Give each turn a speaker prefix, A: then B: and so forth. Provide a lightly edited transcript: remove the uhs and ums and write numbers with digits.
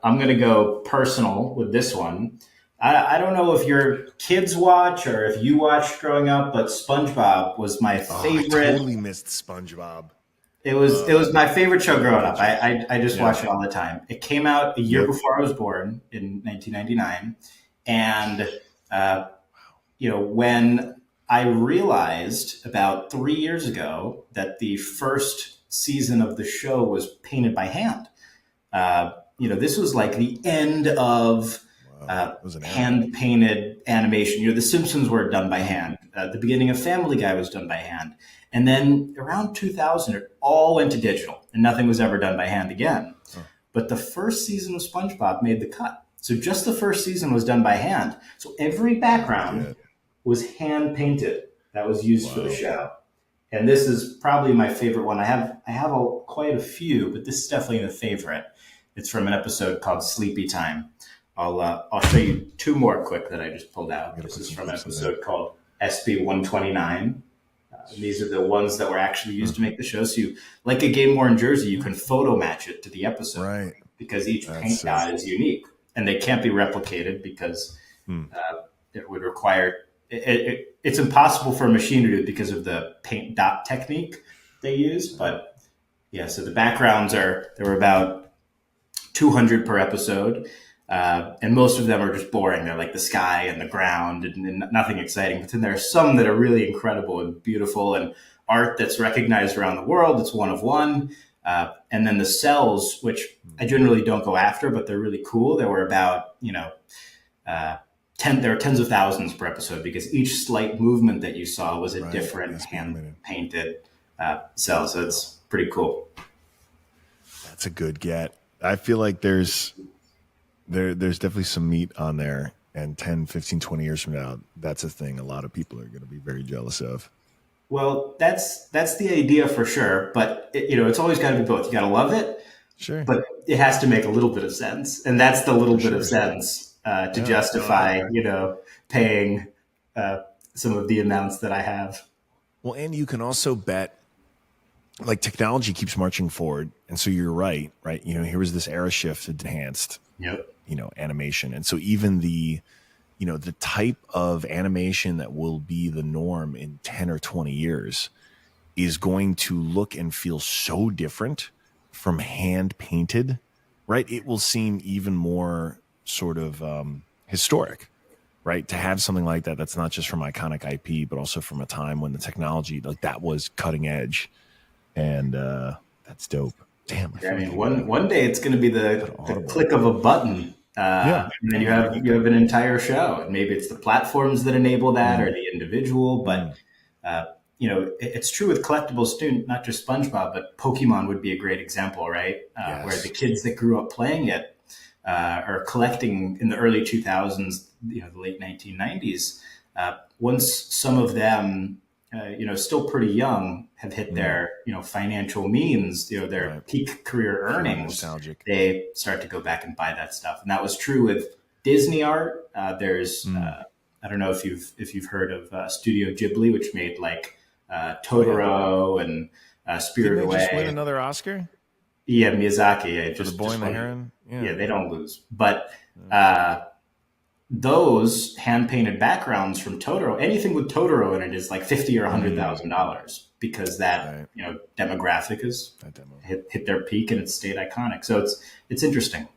A: I'm going to go personal with this one. I don't know if your kids watch or if you watched growing up, but SpongeBob was my
B: Oh, I
A: favorite.
B: totally missed SpongeBob.
A: It was my favorite show growing up.
B: Adventures.
A: I just
B: Yeah.
A: watched it all the time. It came out a year
B: Yep.
A: before I was born in 1999, and uh, when I realized about 3 years ago that the first season of the show was painted by hand. This was like the end of
B: Wow. It was an era.
A: hand painted animation. The Simpsons were done by hand. The beginning of Family Guy was done by hand. And then around 2000, it all went to digital and nothing was ever done by hand again.
B: Huh.
A: But the first season of SpongeBob made the cut. So just the first season was done by hand. So every background was hand painted that was used for the show. And this is probably my favorite one. I have quite a few, but this is definitely the favorite. It's from an episode called Sleepy Time. I'll show you two more quick that I just pulled out. This is from an episode called SB 129. These are the ones that were actually used to make the show. So you, like a game worn jersey, you can photo match it to the episode,
B: Right?
A: Because each paint dot is unique and they can't be replicated because it would require. It's impossible for a machine to do it because of the paint dot technique they use. But yeah, so the backgrounds there were about 200 per episode. And most of them are just boring. They're like the sky and the ground and nothing exciting. But then there are some that are really incredible and beautiful and art that's recognized around the world. It's one of one. And then the cells, which I generally don't go after, but they're really cool. There were about, there are tens of thousands per episode because each slight movement that you saw was a different hand painted cell. So it's pretty cool.
B: That's a good get. I feel like there's definitely some meat on there, and 10, 15, 20 years from now, that's a thing a lot of people are going to be very jealous of.
A: Well, that's the idea for sure, but it's always got to be both. You got to love it,
B: Sure,
A: but it has to make a little bit of sense, and that's the little bit of sense to justify, paying some of the amounts that I have.
B: Well, and you can also bet, like, technology keeps marching forward, and so you're right. Here was this era shift, enhanced.
A: Yep.
B: Animation. And so even the type of animation that will be the norm in 10 or 20 years is going to look and feel so different from hand painted, right? It will seem even more sort of historic, right? To have something like that, that's not just from iconic IP, but also from a time when the technology like that was cutting edge. And that's dope. Damn.
A: I mean, one day it's going to be the click of a button. And then you have an entire show, and maybe it's the platforms that enable that or the individual. But it's true with collectibles too, not just SpongeBob, but Pokemon would be a great example, right? Where the kids that grew up playing it or collecting in the early 2000s, the late 1990s. Once some of them, still pretty young, have hit their, financial means, their peak career earnings, they start to go back and buy that stuff. And that was true with Disney art. There's, I don't know if you've heard of Studio Ghibli, which made like Totoro and Spirited Away.
B: Just win another Oscar?
A: Yeah, Miyazaki.
B: For The Boy and the Heron?
A: Yeah, they don't lose. But those hand-painted backgrounds from Totoro, anything with Totoro in it is like $50,000 or $100,000 because that demographic is hit their peak and it stayed iconic. So it's interesting.